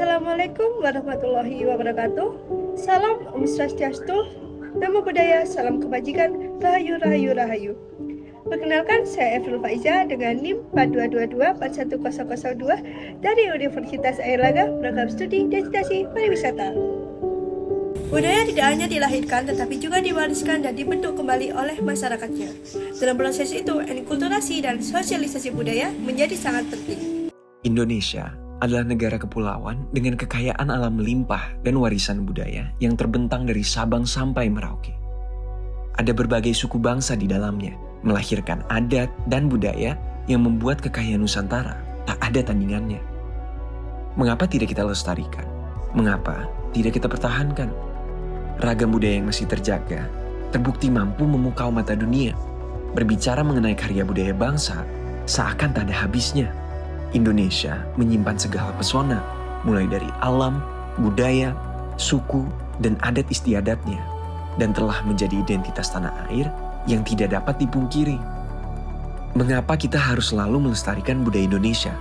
Assalamualaikum warahmatullahi wabarakatuh. Salam Om Swastiastu, Namo Buddhaya, salam kebajikan, Rahayu Rahayu Rahayu. Perkenalkan, saya Evelyn Faiza dengan NIM 4222410002 dari Universitas Airlangga, program studi Destinasi Pariwisata. Budaya tidak hanya dilahirkan tetapi juga diwariskan dan dibentuk kembali oleh masyarakatnya. Dalam proses itu, enkulturasi dan sosialisasi budaya menjadi sangat penting. Indonesia adalah negara kepulauan dengan kekayaan alam melimpah dan warisan budaya yang terbentang dari Sabang sampai Merauke. Ada berbagai suku bangsa di dalamnya, melahirkan adat dan budaya yang membuat kekayaan Nusantara tak ada tandingannya. Mengapa tidak kita lestarikan? Mengapa tidak kita pertahankan? Ragam budaya yang masih terjaga, terbukti mampu memukau mata dunia. Berbicara mengenai karya budaya bangsa, seakan tak ada habisnya. Indonesia menyimpan segala pesona, mulai dari alam, budaya, suku, dan adat istiadatnya, dan telah menjadi identitas tanah air yang tidak dapat dipungkiri. Mengapa kita harus selalu melestarikan budaya Indonesia?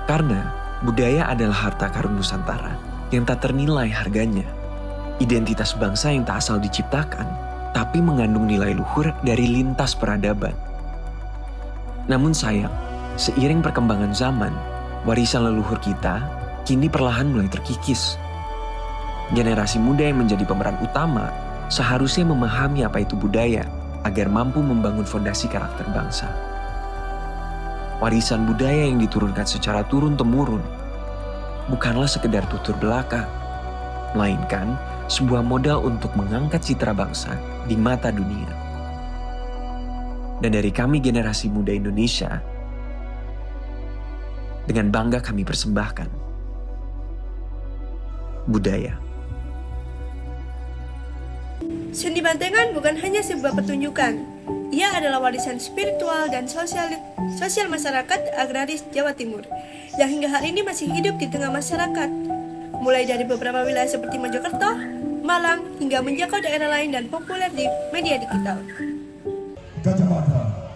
Karena budaya adalah harta karun Nusantara yang tak ternilai harganya. Identitas bangsa yang tak asal diciptakan, tapi mengandung nilai luhur dari lintas peradaban. Namun sayang, seiring perkembangan zaman, warisan leluhur kita kini perlahan mulai terkikis. Generasi muda yang menjadi pemeran utama seharusnya memahami apa itu budaya agar mampu membangun fondasi karakter bangsa. Warisan budaya yang diturunkan secara turun-temurun bukanlah sekedar tutur belaka, melainkan sebuah modal untuk mengangkat citra bangsa di mata dunia. Dan dari kami generasi muda Indonesia, dengan bangga kami persembahkan budaya. Seni bantengan bukan hanya sebuah pertunjukan. Ia adalah warisan spiritual dan sosial masyarakat agraris Jawa Timur yang hingga hari ini masih hidup di tengah masyarakat. Mulai dari beberapa wilayah seperti Mojokerto, Malang, hingga menjangkau daerah lain dan populer di media digital. Gajah Mada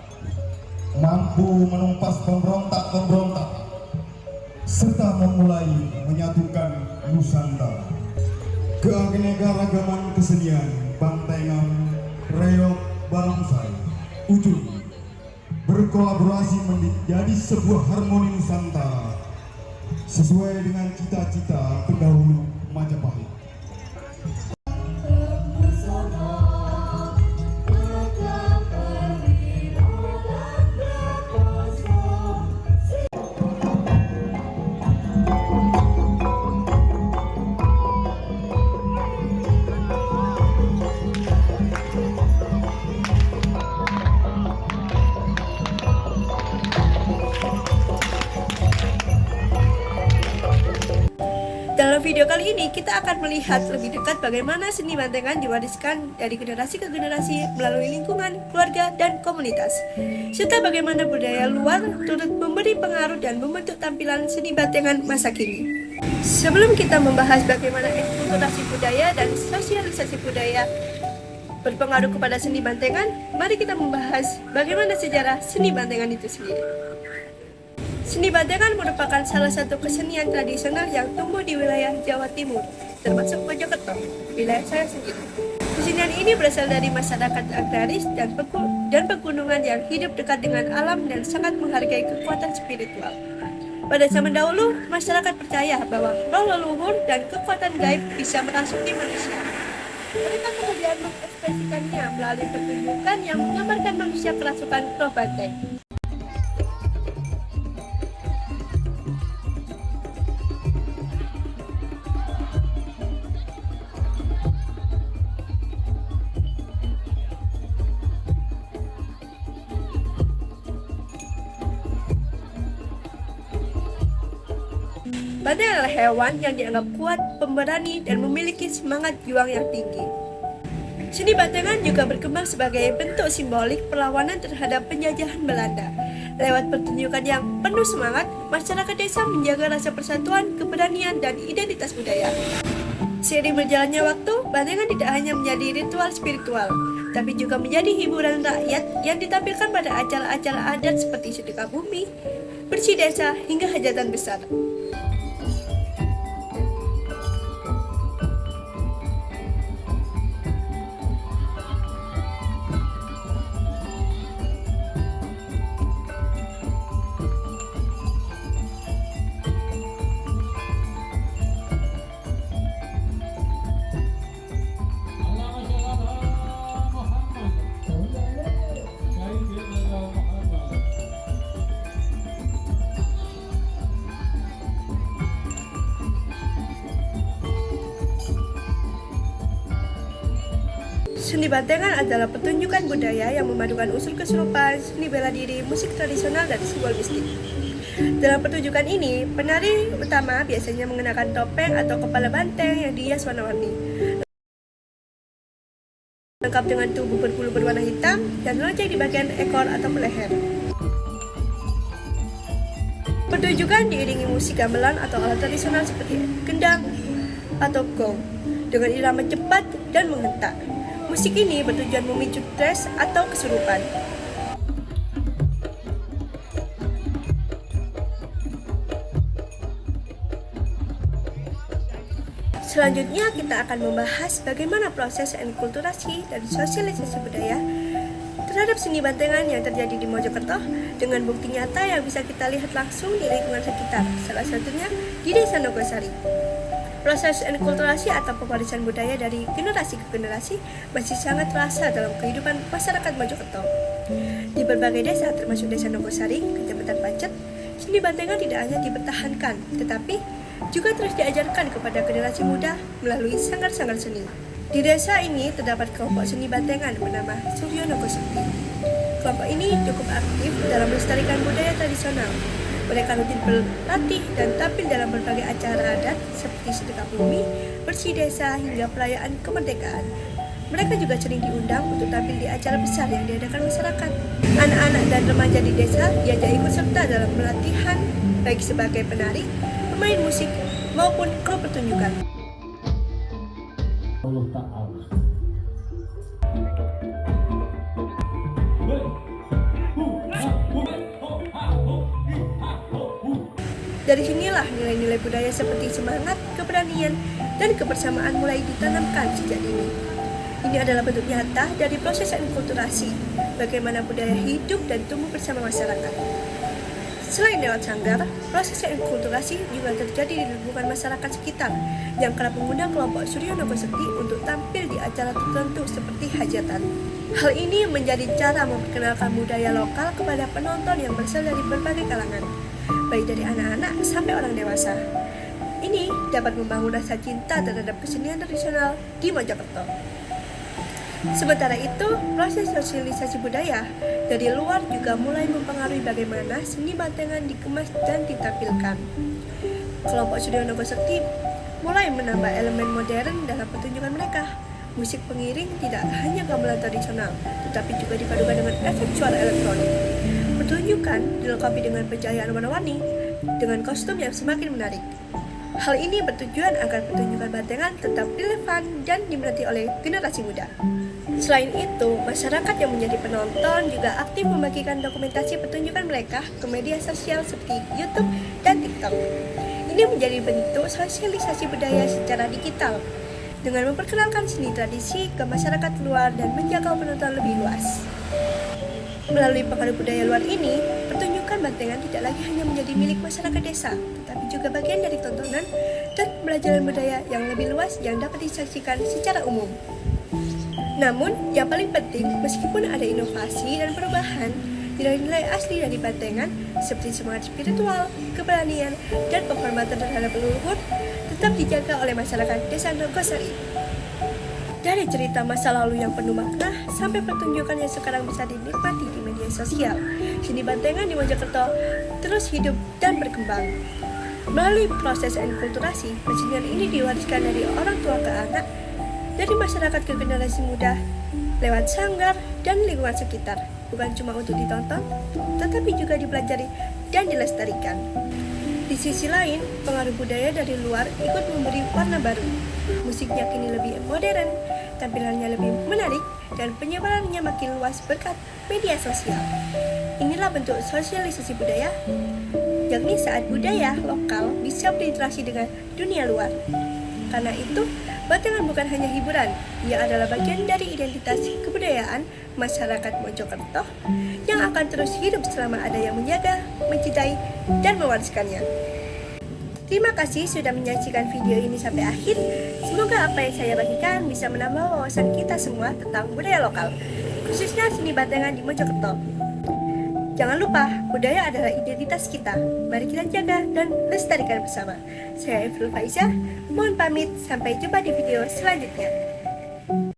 mampu menumpas pemberontak-pemberontak serta memulai menyatukan Nusantara. Keanekaragaman kesenian, bantengan, reog, barongsai, ujung berkolaborasi menjadi sebuah harmoni Nusantara sesuai dengan cita-cita pendahulu Majapahit. Dalam video kali ini kita akan melihat lebih dekat bagaimana seni bantengan diwariskan dari generasi ke generasi melalui lingkungan, keluarga, dan komunitas. Serta bagaimana budaya luar turut memberi pengaruh dan membentuk tampilan seni bantengan masa kini. Sebelum kita membahas bagaimana enkulturasi budaya dan sosialisasi budaya berpengaruh kepada seni bantengan, mari kita membahas bagaimana sejarah seni bantengan itu sendiri. Seni bantengan merupakan salah satu kesenian tradisional yang tumbuh di wilayah Jawa Timur, termasuk Mojokerto, wilayah saya sendiri. Kesenian ini berasal dari masyarakat agraris dan pegunungan yang hidup dekat dengan alam dan sangat menghargai kekuatan spiritual. Pada zaman dahulu, masyarakat percaya bahwa roh leluhur dan kekuatan gaib bisa merasuki manusia. Mereka kemudian mengekspresikannya melalui pertunjukan yang menggambarkan manusia kerasukan roh banteng. Banteng adalah hewan yang dianggap kuat, pemberani, dan memiliki semangat juang yang tinggi. Seni bantengan juga berkembang sebagai bentuk simbolik perlawanan terhadap penjajahan Belanda. Lewat pertunjukan yang penuh semangat, masyarakat desa menjaga rasa persatuan, keberanian, dan identitas budaya. Seiring berjalannya waktu, bantengan tidak hanya menjadi ritual spiritual, tapi juga menjadi hiburan rakyat yang ditampilkan pada acara-acara adat seperti sedekah bumi, bersih desa, hingga hajatan besar. Seni Bantengan adalah pertunjukan budaya yang memadukan unsur kesurupan, seni bela diri, musik tradisional, dan simbol mistik. Dalam pertunjukan ini, penari utama biasanya mengenakan topeng atau kepala banteng yang dihias warna-warni, lengkap dengan tubuh berbulu berwarna hitam dan lonceng di bagian ekor atau leher. Pertunjukan diiringi musik gamelan atau alat tradisional seperti gendang atau gong dengan irama cepat dan menghentak. Musik ini bertujuan memicu stres atau kesurupan. Selanjutnya kita akan membahas bagaimana proses enkulturasi dan sosialisasi budaya terhadap seni bantengan yang terjadi di Mojokerto dengan bukti nyata yang bisa kita lihat langsung di lingkungan sekitar, salah satunya di Desa Nogosari. Proses enkulturasi atau pewarisan budaya dari generasi ke generasi masih sangat terasa dalam kehidupan masyarakat Mojokerto. Di berbagai desa termasuk Desa Nogosari, Kecamatan Pacet, seni bantengan tidak hanya dipertahankan, tetapi juga terus diajarkan kepada generasi muda melalui sanggar-sanggar seni. Di desa ini terdapat kelompok seni bantengan bernama Suryo Nogosari. Kelompok ini cukup aktif dalam melestarikan budaya tradisional. Mereka rutin berlatih dan tampil dalam berbagai acara adat seperti sedekah bumi, bersih desa, hingga perayaan kemerdekaan. Mereka juga sering diundang untuk tampil di acara besar yang diadakan masyarakat. Anak-anak dan remaja di desa diajak ikut serta dalam pelatihan baik sebagai penari, pemain musik, maupun kru pertunjukan. Allah Ta'ala. Dari sinilah nilai-nilai budaya seperti semangat, keberanian, dan kebersamaan mulai ditanamkan sejak dini. Ini adalah bentuk nyata dari proses enkulturasi, bagaimana budaya hidup dan tumbuh bersama masyarakat. Selain lewat sanggar, proses enkulturasi juga terjadi di lingkungan masyarakat sekitar yang kerap mengundang kelompok Suryo Nogosari untuk tampil di acara tertentu seperti hajatan. Hal ini menjadi cara memperkenalkan budaya lokal kepada penonton yang berasal dari berbagai kalangan, baik dari anak-anak sampai orang dewasa. Ini dapat membangun rasa cinta terhadap kesenian tradisional di Mojokerto. Sementara itu, proses sosialisasi budaya dari luar juga mulai mempengaruhi bagaimana seni bantengan dikemas dan ditampilkan. Kelompok Suryo Nogosari mulai menambah elemen modern dalam pertunjukan mereka. Musik pengiring tidak hanya gamelan tradisional, tetapi juga dipadukan dengan efek suara elektronik. Pertunjukan dilengkapi dengan pencahayaan warna-warni dengan kostum yang semakin menarik. Hal ini bertujuan agar pertunjukan bantengan tetap relevan dan diminati oleh generasi muda. Selain itu, masyarakat yang menjadi penonton juga aktif membagikan dokumentasi pertunjukan mereka ke media sosial seperti YouTube dan TikTok. Ini menjadi bentuk sosialisasi budaya secara digital dengan memperkenalkan seni tradisi ke masyarakat luar dan menjangkau penonton lebih luas. Melalui pengaruh budaya luar ini, pertunjukan bantengan tidak lagi hanya menjadi milik masyarakat desa, tetapi juga bagian dari tontonan dan pembelajaran budaya yang lebih luas yang dapat disaksikan secara umum. Namun, yang paling penting, meskipun ada inovasi dan perubahan, nilai-nilai asli dari bantengan seperti semangat spiritual, keberanian, dan penghormatan terhadap leluhur tetap dijaga oleh masyarakat Desa Nogosari. Dari cerita masa lalu yang penuh makna sampai pertunjukan yang sekarang bisa dinikmati di media sosial, seni bantengan di Mojokerto terus hidup dan berkembang. Melalui proses enkulturasi, kesenian ini diwariskan dari orang tua ke anak, dari masyarakat ke generasi muda, lewat sanggar dan lingkungan sekitar, bukan cuma untuk ditonton, tetapi juga dipelajari dan dilestarikan. Di sisi lain, pengaruh budaya dari luar ikut memberi warna baru. Musiknya kini lebih modern, tampilannya lebih menarik, dan penyebarannya makin luas berkat media sosial. Inilah bentuk sosialisasi budaya, yakni saat budaya lokal bisa berinteraksi dengan dunia luar. Karena itu, bantengan bukan hanya hiburan, ia adalah bagian dari identitas kebudayaan masyarakat Mojokerto yang akan terus hidup selama ada yang menjaga, mencintai, dan mewariskannya. Terima kasih sudah menyaksikan video ini sampai akhir. Semoga apa yang saya bagikan bisa menambah wawasan kita semua tentang budaya lokal, khususnya seni bantengan di Mojokerto. Jangan lupa, budaya adalah identitas kita. Mari kita jaga dan lestarikan bersama. Saya Ifrul Faiza, mohon pamit, sampai jumpa di video selanjutnya.